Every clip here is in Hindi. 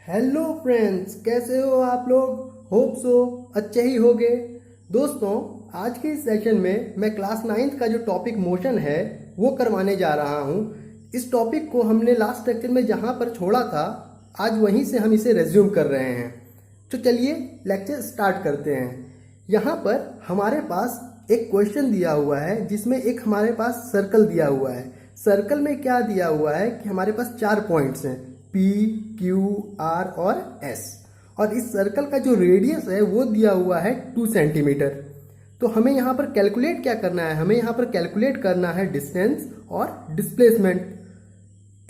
हेलो फ्रेंड्स, कैसे हो आप लोग। होप सो अच्छे ही होगे। दोस्तों, आज के इस सेशन में मैं क्लास 9th का जो टॉपिक मोशन है वो करवाने जा रहा हूँ। इस टॉपिक को हमने लास्ट लेक्चर में जहाँ पर छोड़ा था, आज वहीं से हम इसे रेज्यूम कर रहे हैं। तो चलिए लेक्चर स्टार्ट करते हैं। यहाँ पर हमारे पास एक क्वेश्चन दिया हुआ है जिसमें एक हमारे पास सर्कल दिया हुआ है। सर्कल में क्या दिया हुआ है कि हमारे पास 4 पॉइंट्स हैं, P, Q, R और S। और इस सर्कल का जो रेडियस है वो दिया हुआ है 2 सेंटीमीटर। तो हमें यहाँ पर कैलकुलेट क्या करना है, हमें यहाँ पर कैलकुलेट करना है डिस्टेंस और डिस्प्लेसमेंट।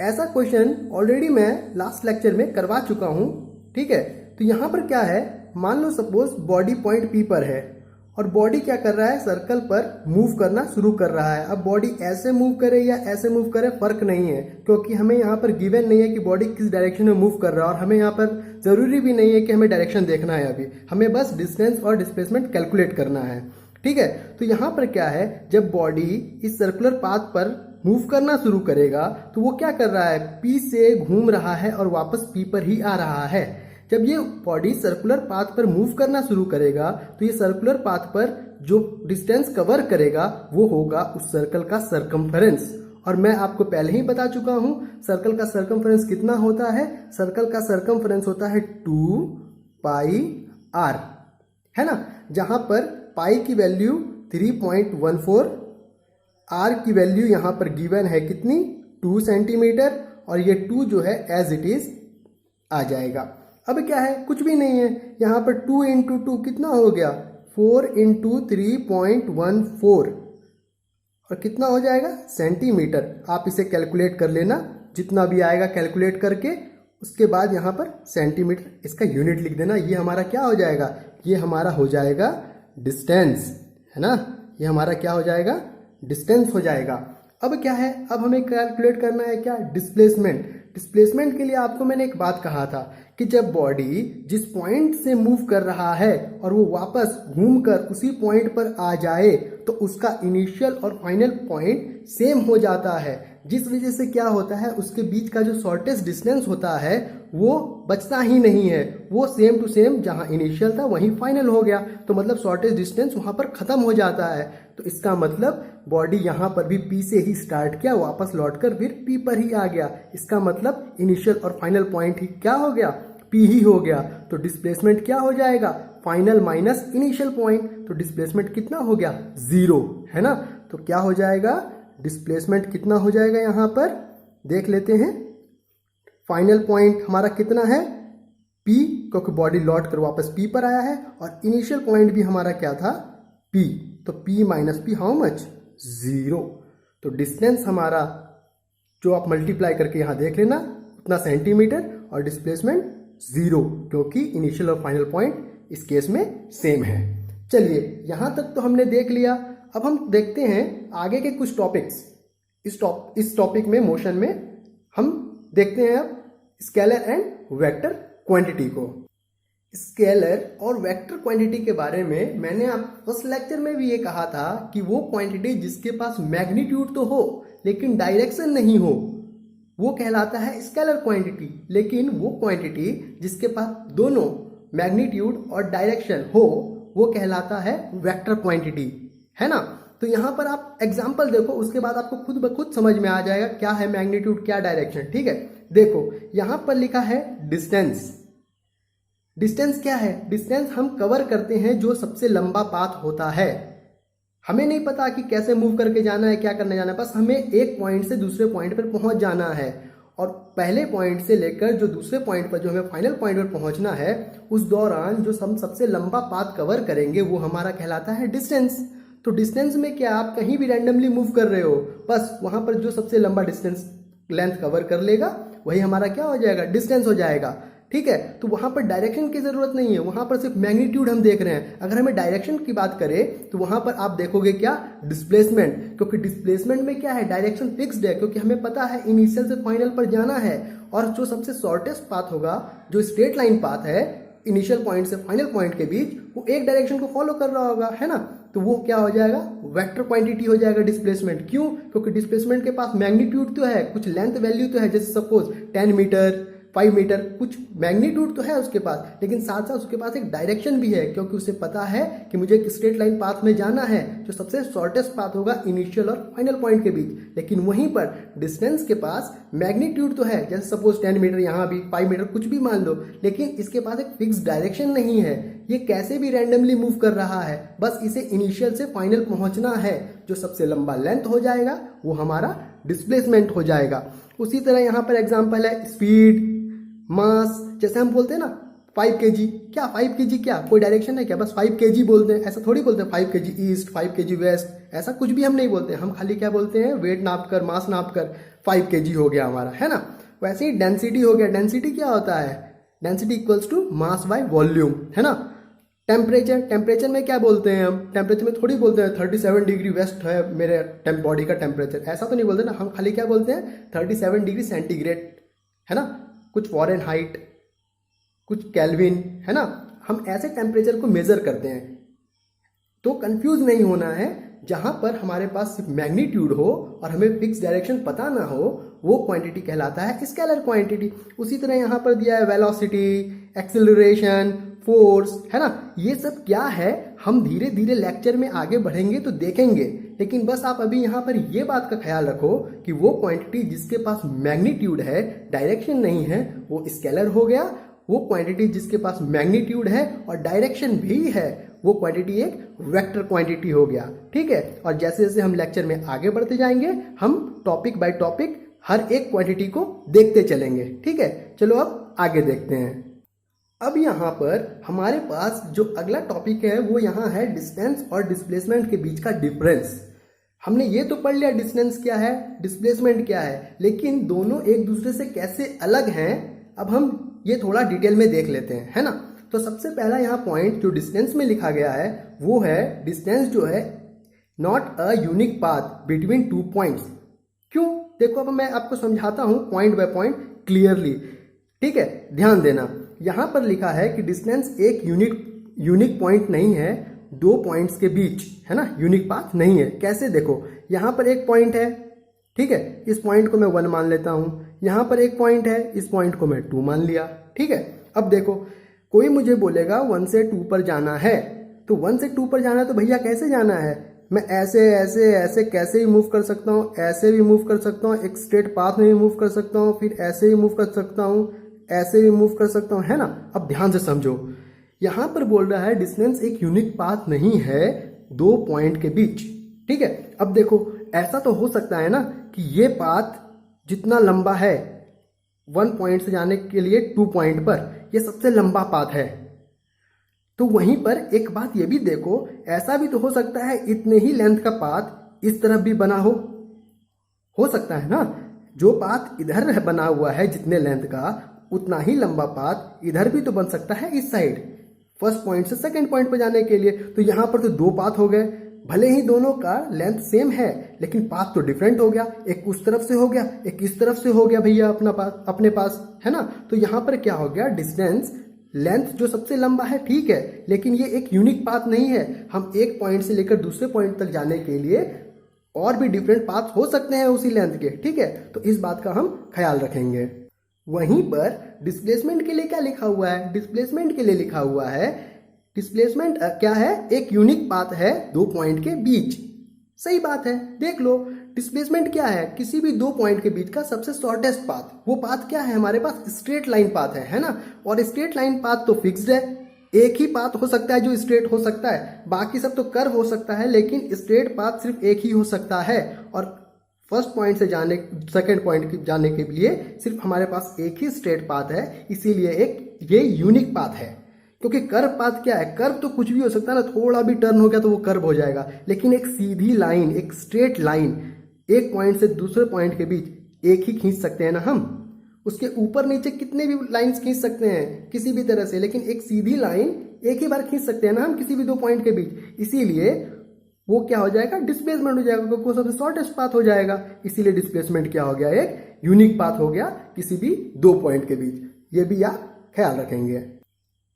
ऐसा क्वेश्चन ऑलरेडी मैं लास्ट लेक्चर में करवा चुका हूँ, ठीक है। तो यहाँ पर क्या है, मान लो सपोज बॉडी पॉइंट P पर है और बॉडी क्या कर रहा है, सर्कल पर मूव करना शुरू कर रहा है। अब बॉडी ऐसे मूव करे या ऐसे मूव करे फर्क नहीं है, क्योंकि हमें यहाँ पर गिवन नहीं है कि बॉडी किस डायरेक्शन में मूव कर रहा है और हमें यहाँ पर जरूरी भी नहीं है कि हमें डायरेक्शन देखना है। अभी हमें बस डिस्टेंस और डिस्प्लेसमेंट कैलकुलेट करना है, ठीक है। तो यहाँ पर क्या है, जब बॉडी इस सर्कुलर पाथ पर मूव करना शुरू करेगा तो वो क्या कर रहा है, P से घूम रहा है और वापस P पर ही आ रहा है। जब ये बॉडी सर्कुलर पाथ पर मूव करना शुरू करेगा तो ये सर्कुलर पाथ पर जो डिस्टेंस कवर करेगा वो होगा उस सर्कल का सरकमफेरेंस। और मैं आपको पहले ही बता चुका हूं सर्कल का सरकमफेरेंस कितना होता है। सर्कल का सरकमफेरेंस होता है 2 पाई r, है ना। जहां पर पाई की वैल्यू 3.14, r की वैल्यू यहां पर गिवन है कितनी, 2 सेंटीमीटर, और ये 2 जो है एज इट इज आ जाएगा। अब क्या है, कुछ भी नहीं है, यहाँ पर 2 इंटू 2 कितना हो गया, 4 इंटू 3.14, और कितना हो जाएगा, सेंटीमीटर। आप इसे कैलकुलेट कर लेना, जितना भी आएगा कैलकुलेट करके उसके बाद यहाँ पर सेंटीमीटर इसका यूनिट लिख देना। ये हमारा क्या हो जाएगा, ये हमारा हो जाएगा डिस्टेंस, है ना। ये हमारा क्या हो जाएगा, डिस्टेंस हो जाएगा। अब क्या है, अब हमें कैलकुलेट करना है क्या, डिस्प्लेसमेंट। डिस्प्लेसमेंट के लिए आपको मैंने एक बात कहा था कि जब बॉडी जिस पॉइंट से मूव कर रहा है और वो वापस घूमकर उसी पॉइंट पर आ जाए तो उसका इनिशियल और फाइनल पॉइंट सेम हो जाता है। जिस वजह से क्या होता है, उसके बीच का जो शॉर्टेस्ट डिस्टेंस होता है वो बचता ही नहीं है, वो सेम टू सेम जहां इनिशियल था वहीं फाइनल हो गया। तो मतलब शॉर्टेस्ट डिस्टेंस वहां पर खत्म हो जाता है। तो इसका मतलब बॉडी यहां पर भी P से ही स्टार्ट किया, वापस लौटकर फिर P पर ही आ गया। इसका मतलब इनिशियल और फाइनल पॉइंट ही क्या हो गया, P ही हो गया। तो डिस्प्लेसमेंट क्या हो जाएगा, फाइनल माइनस इनिशियल पॉइंट। तो डिस्प्लेसमेंट कितना हो गया, 0, है ना। तो क्या हो जाएगा, डिस्प्लेसमेंट कितना हो जाएगा, यहां पर देख लेते हैं। फाइनल पॉइंट हमारा कितना है, P, क्योंकि बॉडी लौट कर वापस P पर आया है, और इनिशियल पॉइंट भी हमारा क्या था, P। तो P minus P how much, 0। तो डिस्टेंस हमारा जो आप मल्टीप्लाई करके यहां देख लेना उतना सेंटीमीटर, और डिस्प्लेसमेंट 0, क्योंकि इनिशियल और फाइनल पॉइंट इस केस में सेम है। चलिए यहां तक तो हमने देख लिया। अब हम देखते हैं आगे के कुछ टॉपिक्स। इस टॉपिक में, मोशन में, हम देखते हैं अब स्केलर एंड वेक्टर क्वांटिटी को। स्केलर और वेक्टर क्वांटिटी के बारे में मैंने आप फर्स्ट लेक्चर में भी ये कहा था कि वो क्वांटिटी जिसके पास मैग्नीट्यूड तो हो लेकिन डायरेक्शन नहीं हो वो कहलाता है स्केलर क्वांटिटी। लेकिन वो क्वांटिटी जिसके पास दोनों मैग्नीट्यूड और डायरेक्शन हो वो कहलाता है वेक्टर क्वांटिटी, है ना। तो यहां पर आप एग्जांपल देखो, उसके बाद आपको खुद ब खुद समझ में आ जाएगा क्या है मैग्नीट्यूड, क्या डायरेक्शन, ठीक है। देखो यहां पर लिखा है डिस्टेंस। डिस्टेंस क्या है, डिस्टेंस हम कवर करते हैं जो सबसे लंबा पाथ होता है। हमें नहीं पता कि कैसे मूव करके जाना है, क्या करने जाना है, बस हमें एक पॉइंट से दूसरे पॉइंट पर पहुंच जाना है। और पहले पॉइंट से लेकर जो दूसरे पॉइंट पर, जो हमें फाइनल पॉइंट पर पहुंचना है, उस दौरान जो हम सबसे लंबा पाथ कवर करेंगे वो हमारा कहलाता है डिस्टेंस। तो डिस्टेंस में क्या, आप कहीं भी रैंडमली मूव कर रहे हो, बस वहां पर जो सबसे लंबा डिस्टेंस लेंथ कवर कर लेगा वही हमारा क्या हो जाएगा, डिस्टेंस हो जाएगा, ठीक है। तो वहां पर डायरेक्शन की जरूरत नहीं है, वहां पर सिर्फ मैग्नीट्यूड हम देख रहे हैं। अगर हमें डायरेक्शन की बात करें तो वहां पर आप देखोगे क्या, डिस्प्लेसमेंट, क्योंकि डिस्प्लेसमेंट में क्या है, डायरेक्शन फिक्स्ड है, क्योंकि हमें पता है इनिशियल से फाइनल पर जाना है। और जो सबसे शॉर्टेस्ट पाथ होगा, जो स्ट्रेट लाइन पाथ है इनिशियल पॉइंट से फाइनल पॉइंट के बीच, वो एक डायरेक्शन को फॉलो कर रहा होगा, है ना। तो वो क्या हो जाएगा, वेक्टर क्वांटिटी हो जाएगा डिस्प्लेसमेंट। क्यों, क्योंकि डिस्प्लेसमेंट के पास मैग्नीट्यूड तो है, कुछ लेंथ वैल्यू तो है, जैसे सपोज 10 मीटर, 5 मीटर, कुछ मैग्नीट्यूड तो है उसके पास, लेकिन साथ साथ उसके पास एक डायरेक्शन भी है, क्योंकि उसे पता है कि मुझे एक स्ट्रेट लाइन पाथ में जाना है जो सबसे शॉर्टेस्ट पाथ होगा इनिशियल और फाइनल पॉइंट के बीच। लेकिन वहीं पर डिस्टेंस के पास मैग्नीट्यूड तो है, जैसे सपोज 10 मीटर, यहाँ भी 5 मीटर, कुछ भी मान लो, लेकिन इसके पास एक फिक्स डायरेक्शन नहीं है। ये कैसे भी रैंडमली मूव कर रहा है, बस इसे इनिशियल से फाइनल पहुंचना है। जो सबसे लंबा लेंथ हो जाएगा वो हमारा डिस्प्लेसमेंट हो जाएगा। उसी तरह यहाँ पर एग्जांपल है स्पीड, मास, जैसे हम बोलते हैं ना 5 kg, क्या 5 kg क्या कोई डायरेक्शन है क्या? बस 5 kg बोलते हैं, ऐसा थोड़ी बोलते हैं 5 kg ईस्ट, 5 kg वेस्ट, ऐसा कुछ भी हम नहीं बोलते हैं। हम खाली क्या बोलते हैं, वेट नाप कर, मास नाप कर 5 kg हो गया हमारा, है ना। वैसे ही डेंसिटी हो गया। डेंसिटी क्या होता है? Density equals to mass by volume, है ना। टेम्परेचर, टेम्परेचर में क्या बोलते हैं हम? टेम्परेचर में थोड़ी बोलते हैं 37 डिग्री वेस्ट है मेरे बॉडी का टेम्परेचर, ऐसा तो नहीं बोलते ना। हम खाली क्या बोलते हैं 37 डिग्री सेंटीग्रेड, है ना, कुछ फॉरेनहाइट, कुछ केल्विन, है ना। हम ऐसे टेम्परेचर को मेजर करते हैं। तो कंफ्यूज नहीं होना है, जहां पर हमारे पास सिर्फ मैग्नीट्यूड हो और हमें फिक्स डायरेक्शन पता ना हो, वो क्वांटिटी कहलाता है स्केलर क्वांटिटी। उसी तरह यहां पर दिया है वेलोसिटी, एक्सेलरेशन, फोर्स, है ना। ये सब क्या है हम धीरे धीरे लेक्चर में आगे बढ़ेंगे तो देखेंगे, लेकिन बस आप अभी यहाँ पर ये बात का ख्याल रखो कि वो क्वांटिटी जिसके पास मैग्नीट्यूड है, डायरेक्शन नहीं है, वो स्केलर हो गया। वो क्वांटिटी जिसके पास मैग्नीट्यूड है और डायरेक्शन भी है, वो क्वांटिटी एक वेक्टर क्वांटिटी हो गया। ठीक है। और जैसे जैसे हम लेक्चर में आगे बढ़ते जाएंगे, हम टॉपिक बाय टॉपिक हर एक क्वांटिटी को देखते चलेंगे। ठीक है, चलो अब आगे देखते हैं। अब यहाँ पर हमारे पास जो अगला टॉपिक है वो यहाँ है डिस्टेंस और डिस्प्लेसमेंट के बीच का डिफरेंस। हमने ये तो पढ़ लिया डिस्टेंस क्या है, डिस्प्लेसमेंट क्या है, लेकिन दोनों एक दूसरे से कैसे अलग हैं अब हम ये थोड़ा डिटेल में देख लेते हैं, है ना। तो सबसे पहला यहाँ पॉइंट जो डिस्टेंस में लिखा गया है वो है डिस्टेंस जो है not a unique path between 2 points. क्यों? देखो अब मैं आपको समझाता हूं पॉइंट बाय पॉइंट क्लियरली। ठीक है, ध्यान देना। यहां पर लिखा है कि डिस्टेंस एक यूनिक पॉइंट नहीं है 2 पॉइंट्स के बीच, है ना, यूनिक पाथ नहीं है। कैसे? देखो यहां पर एक पॉइंट है, ठीक है, इस पॉइंट को मैं 1 मान लेता हूं। यहां पर एक पॉइंट है, इस पॉइंट को मैं 2 मान लिया। ठीक है। अब देखो कोई मुझे बोलेगा 1 से 2 पर जाना है, तो 1 से 2 पर जाना है तो भैया कैसे जाना है? मैं ऐसे ऐसे ऐसे कैसे भी मूव कर सकता हूँ, ऐसे भी मूव कर सकता हूँ, एक स्ट्रेट पाथ में भी मूव कर सकता हूँ, फिर ऐसे भी मूव कर सकता हूँ, ऐसे भी मूव कर सकता हूँ, है ना। अब ध्यान से समझो, यहां पर बोल रहा है डिस्टेंस एक यूनिक पाथ नहीं है 2 पॉइंट के बीच। ठीक है। अब देखो ऐसा तो हो सकता है ना कि ये पाथ जितना लंबा है 1 पॉइंट से जाने के लिए 2 पॉइंट पर, ये सबसे लंबा पाथ है। तो वहीं पर एक बात ये भी देखो, ऐसा भी तो हो सकता है इतने ही लेंथ का पाथ इस तरफ भी बना हो सकता है ना। जो पाथ इधर बना हुआ है जितने लेंथ का, उतना ही लंबा पाथ इधर भी तो बन सकता है इस साइड, फर्स्ट पॉइंट से सेकंड पॉइंट पर जाने के लिए। तो यहां पर तो 2 पाथ हो गए, भले ही दोनों का लेंथ सेम है लेकिन पाथ तो डिफरेंट हो गया। एक उस तरफ से हो गया, एक इस तरफ से हो गया भैया अपने पास, है ना। तो यहां पर क्या हो गया, डिस्टेंस लेंथ जो सबसे लंबा है ठीक है, लेकिन ये एक यूनिक पाथ नहीं है। हम एक पॉइंट से लेकर दूसरे पॉइंट तक जाने के लिए और भी डिफरेंट पाथ हो सकते हैं उसी लेंथ के। ठीक है, तो इस बात का हम ख्याल रखेंगे। वहीं पर डिस्प्लेसमेंट के लिए क्या लिखा हुआ है? डिस्प्लेसमेंट के लिए लिखा हुआ है, डिस्प्लेसमेंट क्या है, एक यूनिक पाथ है 2 पॉइंट के बीच। सही बात है, देख लो डिस्प्लेसमेंट क्या है, किसी भी 2 पॉइंट के बीच का सबसे शॉर्टेस्ट पाथ। वो पाथ क्या है हमारे पास? स्ट्रेट लाइन पाथ है ना। और स्ट्रेट लाइन पाथ तो फिक्स्ड है, एक ही पाथ हो सकता है जो स्ट्रेट हो सकता है, बाकी सब तो कर्व हो सकता है, लेकिन स्ट्रेट पाथ सिर्फ एक ही हो सकता है। और फर्स्ट पॉइंट से जाने सेकेंड पॉइंट जाने के लिए सिर्फ हमारे पास एक ही स्ट्रेट पाथ है, इसीलिए एक ये यूनिक पाथ है। क्योंकि कर्व पाथ क्या है, कर्व तो कुछ भी हो सकता है ना, थोड़ा भी टर्न हो गया तो वो कर्व हो जाएगा, लेकिन एक सीधी लाइन, एक स्ट्रेट लाइन, एक पॉइंट से दूसरे पॉइंट के बीच एक ही खींच सकते हैं ना हम। उसके ऊपर नीचे कितने भी लाइंस खींच सकते हैं किसी भी तरह से, लेकिन एक सीधी लाइन एक ही बार खींच सकते हैं ना हम किसी भी 2 पॉइंट के बीच। इसीलिए वो क्या हो जाएगा, डिस्प्लेसमेंट हो जाएगा, क्योंकि वो सबसे शॉर्टेस्ट पाथ हो जाएगा। इसीलिए डिस्प्लेसमेंट क्या हो गया, एक यूनिक पाथ हो गया किसी भी 2 पॉइंट के बीच। ये भी आप ख्याल रखेंगे।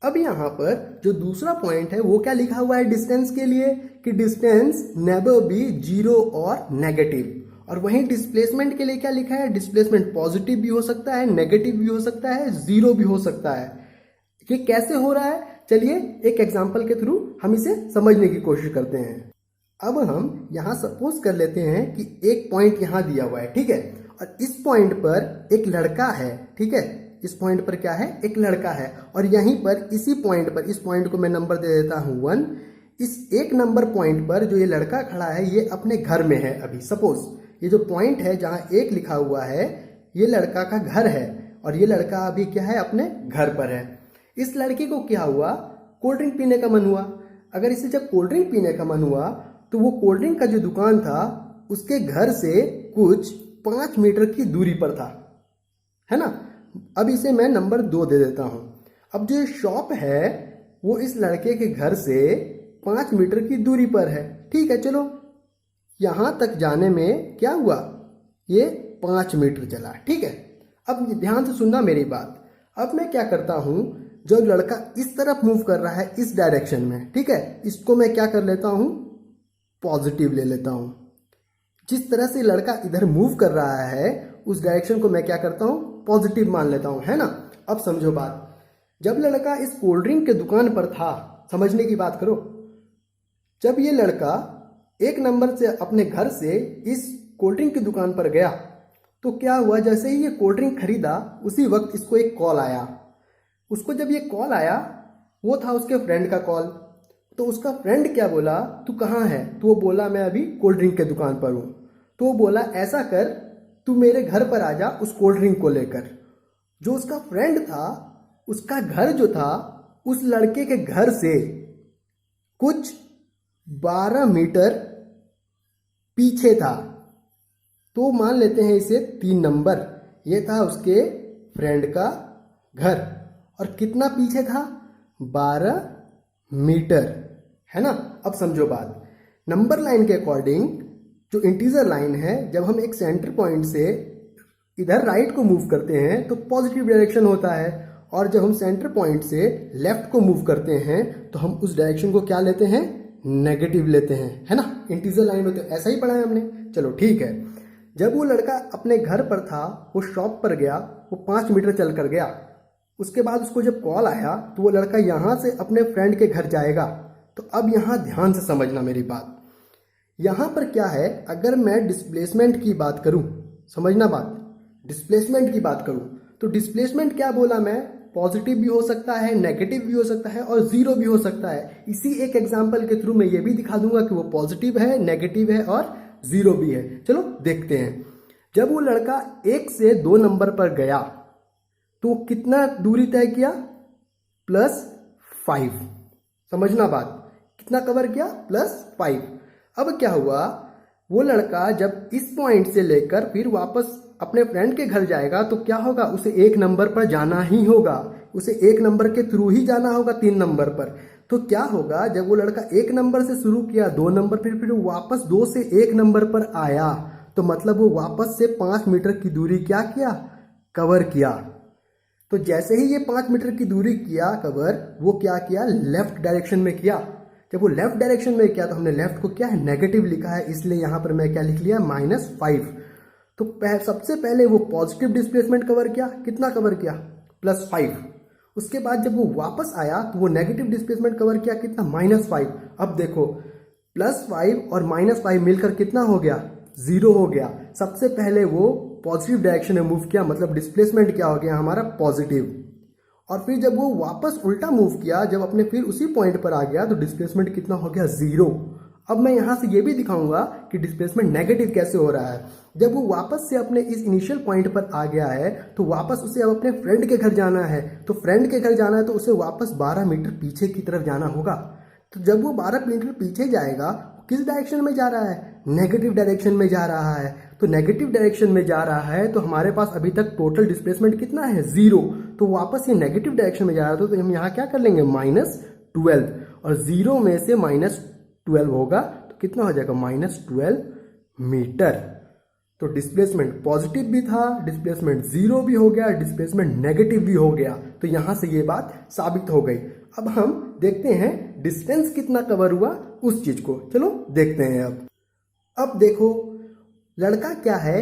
अब यहां पर जो दूसरा पॉइंट है वो क्या लिखा हुआ है डिस्टेंस के लिए, कि डिस्टेंस नेवर बी 0 और नेगेटिव। और वहीं डिस्प्लेसमेंट के लिए क्या लिखा है, डिस्प्लेसमेंट पॉजिटिव भी हो सकता है, नेगेटिव भी हो सकता है, जीरो भी हो सकता है। ये कैसे हो रहा है, चलिए एक एग्जाम्पल के थ्रू हम इसे समझने की कोशिश करते हैं। अब हम यहाँ सपोज कर लेते हैं कि एक पॉइंट यहाँ दिया हुआ है, ठीक है, और इस पॉइंट पर एक लड़का है, ठीक है, इस पॉइंट पर क्या है, एक लड़का है, और यहीं पर इसी पॉइंट पर, इस पॉइंट को मैं नंबर दे देता हूँ 1। इस एक नंबर पॉइंट पर जो ये लड़का खड़ा है ये अपने घर में है। अभी सपोज ये जो पॉइंट है जहाँ एक लिखा हुआ है ये लड़का का घर है, और ये लड़का अभी क्या है, अपने घर पर है। इस लड़के को क्या हुआ, कोल्ड ड्रिंक पीने का मन हुआ। अगर इसे जब कोल्ड ड्रिंक पीने का मन हुआ तो वो कोल्ड ड्रिंक का जो दुकान था उसके घर से कुछ 5 मीटर की दूरी पर था, है ना। अब इसे मैं नंबर 2 दे देता हूं। अब जो शॉप है वो इस लड़के के घर से 5 मीटर की दूरी पर है, ठीक है। चलो यहां तक जाने में क्या हुआ, ये 5 मीटर चला, ठीक है। अब ध्यान से सुनना मेरी बात। अब मैं क्या करता हूं, जो लड़का इस तरफ मूव कर रहा है इस डायरेक्शन में, ठीक है, इसको मैं क्या कर लेता हूं, पॉजिटिव ले लेता हूं। जिस तरह से लड़का इधर मूव कर रहा है उस डायरेक्शन को मैं क्या करता हूं, पॉजिटिव मान लेता हूं, है ना। अब समझो बात, जब लड़का इस कोल्ड ड्रिंक के दुकान पर था, समझने की बात करो, जब ये लड़का एक नंबर से अपने घर से इस कोल्ड ड्रिंक की दुकान पर गया तो क्या हुआ, जैसे ही ये कोल्ड ड्रिंक खरीदा उसी वक्त इसको एक कॉल आया। उसको जब ये कॉल आया वो था उसके फ्रेंड का कॉल। तो उसका फ्रेंड क्या बोला, तू कहाँ है, तो वो बोला मैं अभी कोल्ड ड्रिंक के दुकान पर हूँ। तो वो बोला ऐसा कर, तू मेरे घर पर आ जा उस कोल्ड ड्रिंक को लेकर। जो उसका फ्रेंड था उसका घर जो था उस लड़के के घर से कुछ 12 मीटर पीछे था, तो मान लेते हैं इसे 3 नंबर। ये था उसके फ्रेंड का घर, और कितना पीछे था, 12 मीटर, है ना। अब समझो बात, नंबर लाइन के अकॉर्डिंग जो इंटीजर लाइन है, जब हम एक सेंटर पॉइंट से इधर राइट को मूव करते हैं तो पॉजिटिव डायरेक्शन होता है, और जब हम सेंटर पॉइंट से लेफ्ट को मूव करते हैं तो हम उस डायरेक्शन को क्या लेते हैं, नेगेटिव लेते हैं, है ना। इंटीजर लाइन में तो ऐसा ही पढ़ा है हमने। चलो ठीक है, जब वो लड़का अपने घर पर था, वो शॉप पर गया, वो 5 मीटर चल कर गया। उसके बाद उसको जब कॉल आया तो वो लड़का यहाँ से अपने फ्रेंड के घर जाएगा। तो अब यहाँ ध्यान से समझना मेरी बात, यहाँ पर क्या है, अगर मैं डिस्प्लेसमेंट की बात करूँ, समझना बात, डिस्प्लेसमेंट की बात करूँ तो डिस्प्लेसमेंट क्या बोला मैं, पॉजिटिव भी हो सकता है, नेगेटिव भी हो सकता है, और जीरो भी हो सकता है। इसी एक एग्जाम्पल के थ्रू मैं ये भी दिखा दूंगा कि वो पॉजिटिव है, नेगेटिव है और जीरो भी है। चलो देखते हैं। जब वो लड़का 1 से 2 नंबर पर गया तो कितना दूरी तय किया, +5। समझना बात, कितना कवर किया, +5। अब क्या हुआ, वो लड़का जब इस पॉइंट से लेकर फिर वापस अपने फ्रेंड के घर जाएगा तो क्या होगा, उसे 1 नंबर पर जाना ही होगा, उसे 1 नंबर के थ्रू ही जाना होगा 3 नंबर पर। तो क्या होगा, जब वो लड़का 1 नंबर से शुरू किया, 2 नंबर, फिर वापस 2 से 1 नंबर पर आया, तो मतलब वो वापस से 5 मीटर की दूरी क्या किया, कवर किया। तो जैसे ही ये 5 मीटर की दूरी किया कवर, वो क्या किया, लेफ्ट डायरेक्शन में किया। जब वो लेफ्ट डायरेक्शन में किया तो हमने लेफ्ट को क्या है, नेगेटिव लिखा है, इसलिए यहां पर मैं क्या लिख लिया, -5। तो सबसे पहले वो पॉजिटिव डिस्प्लेसमेंट कवर किया, कितना कवर किया, +5। उसके बाद जब वो वापस आया तो वो नेगेटिव डिस्प्लेसमेंट कवर किया, कितना, -5। अब देखो +5 और -5 मिलकर कितना हो गया, 0 हो गया। सबसे पहले वो पॉजिटिव डायरेक्शन में मूव किया, मतलब डिस्प्लेसमेंट क्या हो गया हमारा, पॉजिटिव। और फिर जब वो वापस उल्टा मूव किया, जब अपने फिर उसी पॉइंट पर आ गया तो डिस्प्लेसमेंट कितना हो गया, 0। अब मैं यहां से ये भी दिखाऊंगा कि डिस्प्लेसमेंट नेगेटिव कैसे हो रहा है। जब वो वापस से अपने इस इनिशियल पॉइंट पर आ गया है तो वापस उसे अब अपने फ्रेंड के घर जाना है। तो फ्रेंड के घर जाना है तो उसे वापस 12 मीटर पीछे की तरफ जाना होगा। तो जब वो 12 मीटर पीछे जाएगा, किस डायरेक्शन में जा रहा है, नेगेटिव डायरेक्शन में जा रहा है। तो नेगेटिव डायरेक्शन में जा रहा है तो हमारे पास अभी तक टोटल डिस्प्लेसमेंट कितना है, 0। तो वापस ये नेगेटिव डायरेक्शन में जा रहा था, तो हम यहाँ क्या कर लेंगे, -12, और 0 में से -12 होगा तो कितना हो जाएगा, -12 मीटर। तो डिस्प्लेसमेंट पॉजिटिव भी था, डिस्प्लेसमेंट 0 भी हो गया, डिस्प्लेसमेंट नेगेटिव भी हो गया। तो यहां से ये बात साबित हो गई। अब हम देखते हैं डिस्टेंस कितना कवर हुआ उस चीज को। चलो देखते हैं। अब देखो लड़का क्या है,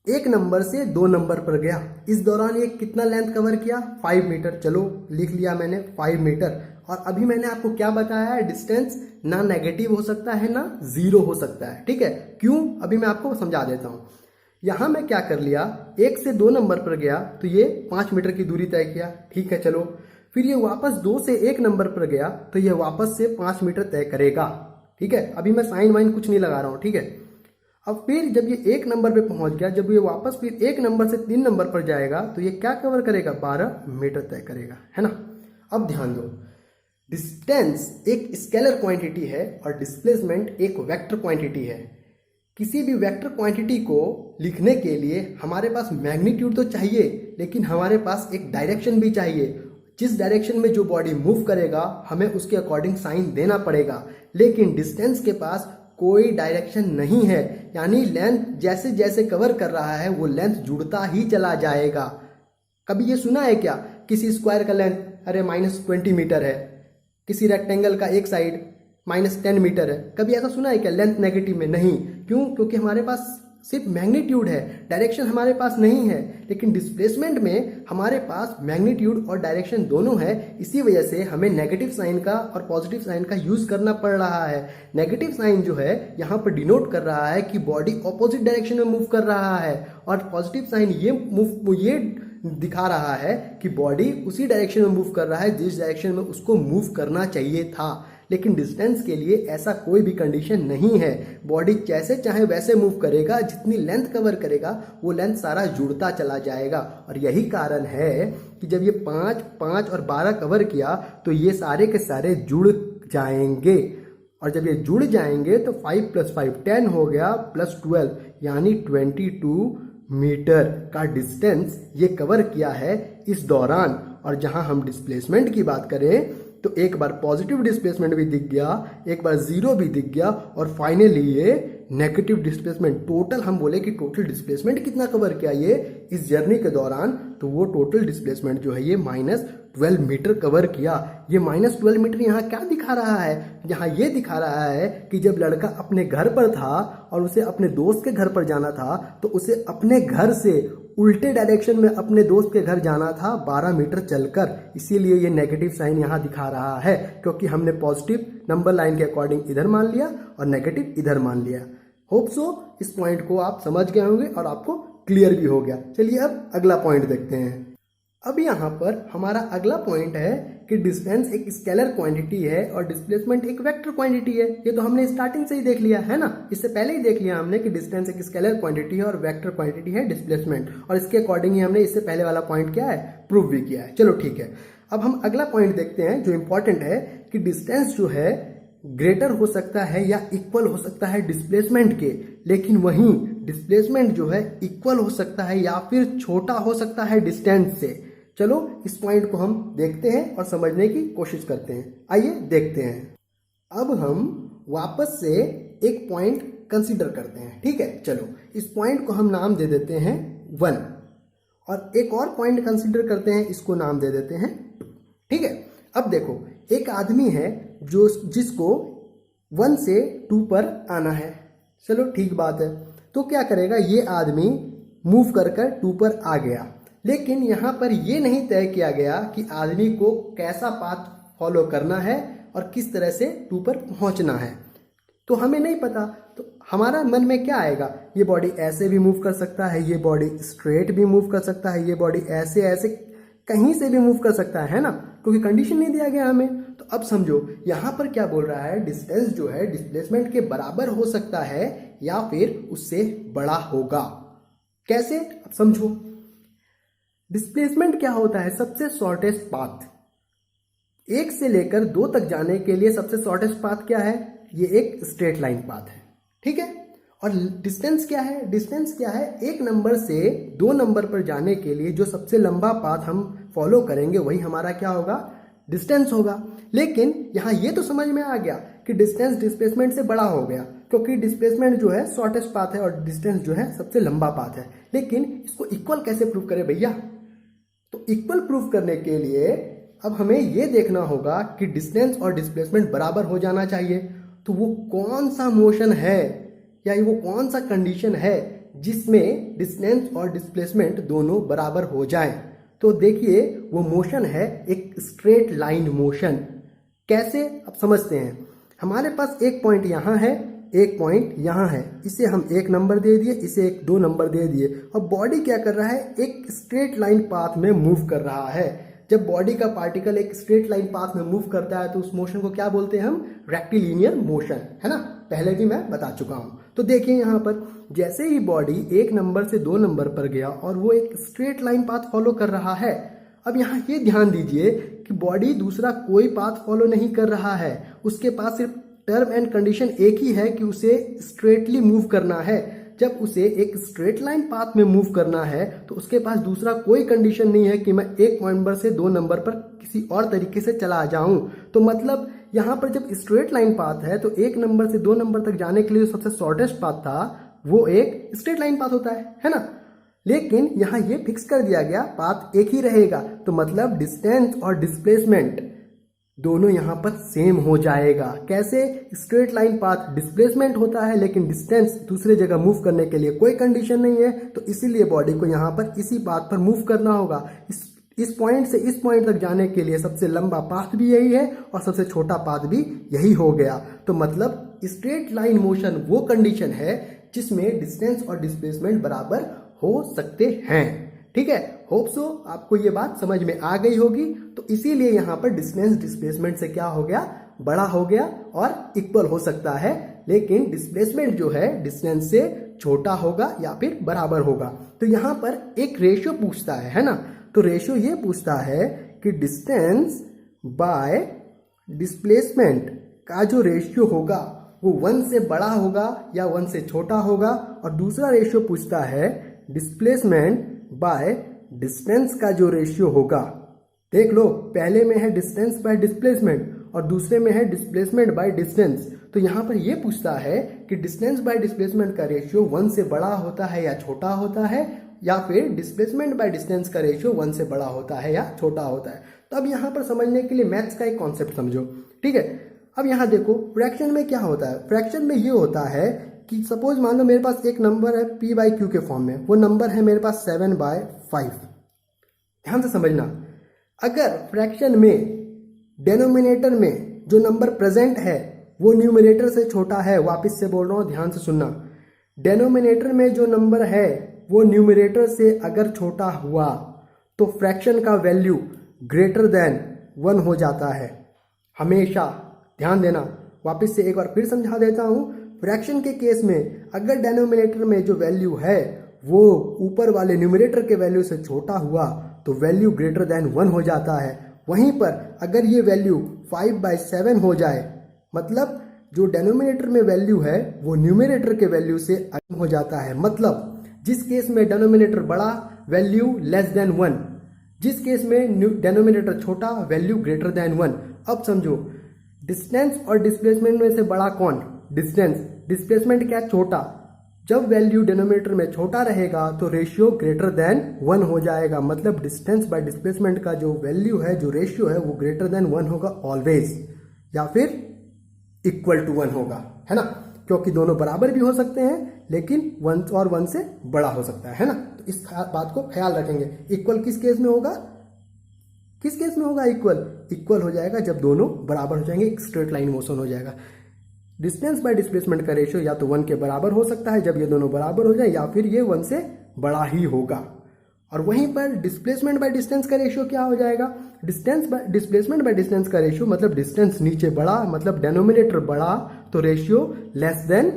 एक नंबर से 2 नंबर पर गया, इस दौरान ये कितना लेंथ कवर किया, 5 मीटर। चलो लिख लिया मैंने 5 मीटर। और अभी मैंने आपको क्या बताया है, डिस्टेंस ना नेगेटिव हो सकता है ना जीरो हो सकता है, ठीक है। क्यों, अभी मैं आपको समझा देता हूं। यहां मैं क्या कर लिया, 1 से 2 नंबर पर गया तो ये 5 मीटर की दूरी तय किया, ठीक है। चलो फिर ये वापस 2 से 1 नंबर पर गया तो ये वापस से 5 मीटर तय करेगा, ठीक है। अभी मैं साइन वाइन कुछ नहीं लगा रहा हूं, ठीक है। अब फिर जब ये 1 नंबर पे पहुंच गया, जब ये वापस फिर 1 नंबर से 3 नंबर पर जाएगा तो ये क्या कवर करेगा, 12 मीटर तय करेगा, है ना। अब ध्यान दो, डिस्टेंस एक स्केलर क्वांटिटी है और डिस्प्लेसमेंट एक वेक्टर क्वांटिटी है। किसी भी वेक्टर क्वांटिटी को लिखने के लिए हमारे पास मैग्नीट्यूड तो चाहिए, लेकिन हमारे पास एक डायरेक्शन भी चाहिए। जिस डायरेक्शन में जो बॉडी मूव करेगा हमें उसके अकॉर्डिंग साइन देना पड़ेगा। लेकिन डिस्टेंस के पास कोई डायरेक्शन नहीं है, यानी लेंथ जैसे जैसे कवर कर रहा है वो लेंथ जुड़ता ही चला जाएगा। कभी ये सुना है क्या, किसी स्क्वायर का लेंथ अरे -20 मीटर है, किसी रेक्टेंगल का एक साइड -10 मीटर है, कभी ऐसा सुना है क्या लेंथ नेगेटिव में? नहीं। क्यों? क्योंकि हमारे पास सिर्फ मैग्नीट्यूड है, डायरेक्शन हमारे पास नहीं है। लेकिन डिस्प्लेसमेंट में हमारे पास मैग्नीट्यूड और डायरेक्शन दोनों है, इसी वजह से हमें नेगेटिव साइन का और पॉजिटिव साइन का यूज करना पड़ रहा है। नेगेटिव साइन जो है यहाँ पर डिनोट कर रहा है कि बॉडी ऑपोजिट डायरेक्शन में मूव कर रहा है, और पॉजिटिव साइन ये दिखा रहा है कि बॉडी उसी डायरेक्शन में मूव कर रहा है जिस डायरेक्शन में उसको मूव करना चाहिए था। लेकिन डिस्टेंस के लिए ऐसा कोई भी कंडीशन नहीं है, बॉडी जैसे चाहे वैसे मूव करेगा, जितनी लेंथ कवर करेगा वो लेंथ सारा जुड़ता चला जाएगा। और यही कारण है कि जब ये 5, 5 और 12 कवर किया तो ये सारे के सारे जुड़ जाएंगे, और जब ये जुड़ जाएंगे तो 5 + 5 10 हो गया, +12 यानी 22 मीटर का डिस्टेंस ये कवर किया है इस दौरान। और जहां हम डिस्प्लेसमेंट की बात करें तो एक बार पॉजिटिव डिस्प्लेसमेंट भी दिख गया, एक बार जीरो भी दिख गया, और फाइनली ये नेगेटिव डिस्प्लेसमेंट। टोटल हम बोले कि टोटल डिस्प्लेसमेंट कितना कवर किया ये इस जर्नी के दौरान, तो वो टोटल डिस्प्लेसमेंट जो है ये -12 मीटर कवर किया। ये -12 मीटर यहाँ क्या दिखा रहा है, यहाँ ये दिखा रहा है कि जब लड़का अपने घर पर था और उसे अपने दोस्त के घर पर जाना था तो उसे अपने घर से उल्टे डायरेक्शन में अपने दोस्त के घर जाना था 12 मीटर चलकर। इसीलिए ये नेगेटिव साइन यहाँ दिखा रहा है, क्योंकि हमने पॉजिटिव नंबर लाइन के अकॉर्डिंग इधर मान लिया और नेगेटिव इधर मान लिया। होप सो इस पॉइंट को आप समझ गए होंगे और आपको क्लियर भी हो गया। चलिए अब अगला पॉइंट देखते हैं। अब यहाँ पर हमारा अगला पॉइंट है कि डिस्टेंस एक स्केलर क्वांटिटी है और डिस्प्लेसमेंट एक वेक्टर क्वांटिटी है। ये तो हमने स्टार्टिंग से ही देख लिया है ना, इससे पहले ही देख लिया हमने कि डिस्टेंस एक स्केलर क्वांटिटी है और वेक्टर क्वांटिटी है डिस्प्लेसमेंट, और इसके अकॉर्डिंग ही हमने इससे पहले वाला पॉइंट क्या है, प्रूव भी किया है। चलो ठीक है, अब हम अगला पॉइंट देखते हैं जो इंपॉर्टेंट है कि डिस्टेंस जो है ग्रेटर हो सकता है या इक्वल हो सकता है डिस्प्लेसमेंट के, लेकिन वहीं डिस्प्लेसमेंट जो है इक्वल हो सकता है या फिर छोटा हो सकता है डिस्टेंस से। चलो इस पॉइंट को हम देखते हैं और समझने की कोशिश करते हैं। आइए देखते हैं। अब हम वापस से एक पॉइंट कंसीडर करते हैं, ठीक है। चलो इस पॉइंट को हम नाम दे देते हैं 1, और एक और पॉइंट कंसीडर करते हैं, इसको नाम दे देते हैं 2, ठीक है। अब देखो, एक आदमी है जिसको 1 से 2 पर आना है। चलो ठीक बात है, तो क्या करेगा, ये आदमी मूव कर 2 पर आ गया, लेकिन यहां पर यह नहीं तय किया गया कि आदमी को कैसा पाथ फॉलो करना है और किस तरह से 2 पर पहुंचना है, तो हमें नहीं पता। तो हमारा मन में क्या आएगा, ये बॉडी ऐसे भी मूव कर सकता है, ये बॉडी स्ट्रेट भी मूव कर सकता है, ये बॉडी ऐसे ऐसे कहीं से भी मूव कर सकता है ना, क्योंकि कंडीशन नहीं दिया गया हमें। तो अब समझो यहां पर क्या बोल रहा है, डिस्टेंस जो है डिस्प्लेसमेंट के बराबर हो सकता है या फिर उससे बड़ा होगा। कैसे, अब समझो। डिस्प्लेसमेंट क्या होता है, सबसे शॉर्टेस्ट पाथ। 1 से लेकर 2 तक जाने के लिए सबसे शॉर्टेस्ट पाथ क्या है, ये एक स्ट्रेट लाइन पाथ है, ठीक है। और डिस्टेंस क्या है, डिस्टेंस क्या है, 1 नंबर से 2 नंबर पर जाने के लिए जो सबसे लंबा पाथ हम फॉलो करेंगे वही हमारा क्या होगा, डिस्टेंस होगा। लेकिन यहां ये तो समझ में आ गया कि डिस्टेंस डिस्प्लेसमेंट से बड़ा हो गया, क्योंकि डिस्प्लेसमेंट जो है शॉर्टेस्ट पाथ है और डिस्टेंस जो है सबसे लंबा पाथ है। लेकिन इसको इक्वल कैसे प्रूव करें भैया, तो इक्वल प्रूफ करने के लिए अब हमें यह देखना होगा कि डिस्टेंस और डिस्प्लेसमेंट बराबर हो जाना चाहिए। तो वो कौन सा मोशन है या वो कौन सा कंडीशन है जिसमें डिस्टेंस और डिस्प्लेसमेंट दोनों बराबर हो जाएं। तो देखिए वो मोशन है एक स्ट्रेट लाइन मोशन। कैसे, अब समझते हैं। हमारे पास एक पॉइंट यहाँ है, एक पॉइंट यहाँ है, इसे हम 1 नंबर दे दिए, इसे 2 नंबर दे दिए। और बॉडी क्या कर रहा है, एक स्ट्रेट लाइन पाथ में मूव कर रहा है। जब बॉडी का पार्टिकल एक स्ट्रेट लाइन पाथ में मूव करता है तो उस मोशन को क्या बोलते हैं हम, रेक्टिलिनियर मोशन, है ना। पहले भी मैं बता चुका हूं। तो देखिए यहाँ पर जैसे ही बॉडी 1 नंबर से 2 नंबर पर गया और वो एक स्ट्रेट लाइन पाथ फॉलो कर रहा है। अब यहाँ ये ध्यान दीजिए कि बॉडी दूसरा कोई पाथ फॉलो नहीं कर रहा है, उसके पास सिर्फ टर्म एंड कंडीशन एक ही है कि उसे स्ट्रेटली मूव करना है। जब उसे एक स्ट्रेट लाइन पाथ में मूव करना है तो उसके पास दूसरा कोई कंडीशन नहीं है कि मैं 1 नंबर से 2 नंबर पर किसी और तरीके से चला जाऊं। तो मतलब यहाँ पर जब स्ट्रेट लाइन पाथ है तो 1 नंबर से 2 नंबर तक जाने के लिए जो सबसे शॉर्टेस्ट पाथ था वो एक स्ट्रेट लाइन पाथ होता है ना। लेकिन यहाँ ये फिक्स कर दिया गया पाथ एक ही रहेगा, तो मतलब डिस्टेंस और डिस्प्लेसमेंट दोनों यहाँ पर सेम हो जाएगा। कैसे, स्ट्रेट लाइन पाथ डिस्प्लेसमेंट होता है लेकिन डिस्टेंस दूसरे जगह मूव करने के लिए कोई कंडीशन नहीं है, तो इसीलिए बॉडी को यहाँ पर इसी पाथ पर मूव करना होगा। इस पॉइंट से इस पॉइंट तक जाने के लिए सबसे लंबा पाथ भी यही है और सबसे छोटा पाथ भी यही हो गया। तो मतलब स्ट्रेट लाइन मोशन वो कंडीशन है जिसमें डिस्टेंस और डिस्प्लेसमेंट बराबर हो सकते हैं। ठीक है, होप सो आपको ये बात समझ में आ गई होगी। तो इसीलिए यहाँ पर डिस्टेंस डिस्प्लेसमेंट से क्या हो गया, बड़ा हो गया और इक्वल हो सकता है, लेकिन डिस्प्लेसमेंट जो है डिस्टेंस से छोटा होगा या फिर बराबर होगा। तो यहाँ पर एक रेशियो पूछता है ना। तो रेशियो ये पूछता है कि डिस्टेंस बाय डिस्प्लेसमेंट का जो रेशियो होगा वो 1 से बड़ा होगा या 1 से छोटा होगा। और दूसरा रेशियो पूछता है डिस्प्लेसमेंट बाय डिस्टेंस का जो रेशियो होगा। देख लो, पहले में है डिस्टेंस बाय डिस्प्लेसमेंट और दूसरे में है डिस्प्लेसमेंट बाय डिस्टेंस। तो यहाँ पर ये पूछता है कि डिस्टेंस बाय डिस्प्लेसमेंट का रेशियो 1 से बड़ा होता है या छोटा होता है, या फिर डिस्प्लेसमेंट बाय डिस्टेंस का रेशियो 1 से बड़ा होता है या छोटा होता है। तो अब यहाँ पर समझने के लिए मैथ्स का एक कॉन्सेप्ट समझो। ठीक है, अब यहाँ देखो फ्रैक्शन में क्या होता है। फ्रैक्शन में ये होता है कि सपोज मान लो मेरे पास एक नंबर है p/q के फॉर्म में, वो नंबर है मेरे पास 7/5। ध्यान से समझना, अगर फ्रैक्शन में डेनोमिनेटर में जो नंबर प्रेजेंट है वो न्यूमरेटर से छोटा है, वापस से बोल रहा हूँ ध्यान से सुनना, डेनोमिनेटर में जो नंबर है वो न्यूमरेटर से अगर छोटा हुआ तो फ्रैक्शन का वैल्यू ग्रेटर देन 1 हो जाता है हमेशा। ध्यान देना, वापस से एक बार फिर समझा देता हूं। फ्रैक्शन के केस में अगर डेनोमिनेटर में जो वैल्यू है वो ऊपर वाले न्यूमरेटर के वैल्यू से छोटा हुआ तो वैल्यू ग्रेटर देन 1 हो जाता है। वहीं पर अगर ये वैल्यू 5/7 हो जाए, मतलब जो डेनोमिनेटर में वैल्यू है वो न्यूमरेटर के वैल्यू से कम हो जाता है। मतलब जिस केस में डेनोमिनेटर बड़ा वैल्यू लेस देन 1, जिस केस में डेनोमिनेटर छोटा वैल्यू ग्रेटर देन 1। अब समझो, डिस्टेंस और डिस्प्लेसमेंट में से बड़ा कौन, डिस्टेंस। डिस्प्लेसमेंट क्या, छोटा। जब वैल्यू डिनोमिनेटर में छोटा रहेगा तो रेशियो ग्रेटर देन 1 हो जाएगा। मतलब डिस्टेंस बाय डिस्प्लेसमेंट का जो वैल्यू है, जो रेशियो है, वो ग्रेटर देन 1 होगा ऑलवेज, या फिर इक्वल टू 1 होगा, है ना। क्योंकि दोनों बराबर भी हो सकते हैं लेकिन 1 और 1 से बड़ा हो सकता है ना। तो इस बात को ख्याल रखेंगे। इक्वल किस केस में होगा, किस केस में होगा इक्वल, इक्वल हो जाएगा जब दोनों बराबर हो जाएंगे, एक स्ट्रेट लाइन मोशन हो जाएगा। डिस्टेंस बाय डिस्प्लेसमेंट का रेशियो या तो 1 के बराबर हो सकता है जब ये दोनों बराबर हो जाए, या फिर ये 1 से बड़ा ही होगा। और वहीं पर डिस्प्लेसमेंट बाय डिस्टेंस का रेशियो क्या हो जाएगा, डिस्प्लेसमेंट बाय डिस्टेंस का रेशियो मतलब डिस्टेंस नीचे बढ़ा, मतलब डेनोमिनेटर बढ़ा तो रेशियो लेस देन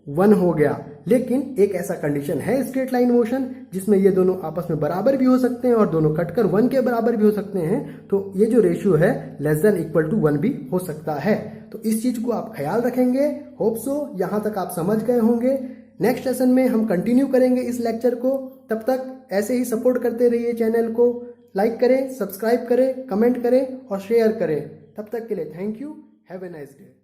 1 हो गया। लेकिन एक ऐसा कंडीशन है स्ट्रेट लाइन मोशन जिसमें ये दोनों आपस में बराबर भी हो सकते हैं और दोनों कटकर 1 के बराबर भी हो सकते हैं। तो ये जो रेशियो है लेस देन इक्वल टू 1 भी हो सकता है। तो इस चीज को आप ख्याल रखेंगे। होप सो यहाँ तक आप समझ गए होंगे। नेक्स्ट सेशन में हम कंटिन्यू करेंगे इस लेक्चर को। तब तक ऐसे ही सपोर्ट करते रहिए चैनल को। लाइक करें, सब्सक्राइब करें, कमेंट करें और शेयर करें। तब तक के लिए thank you. Have a nice day.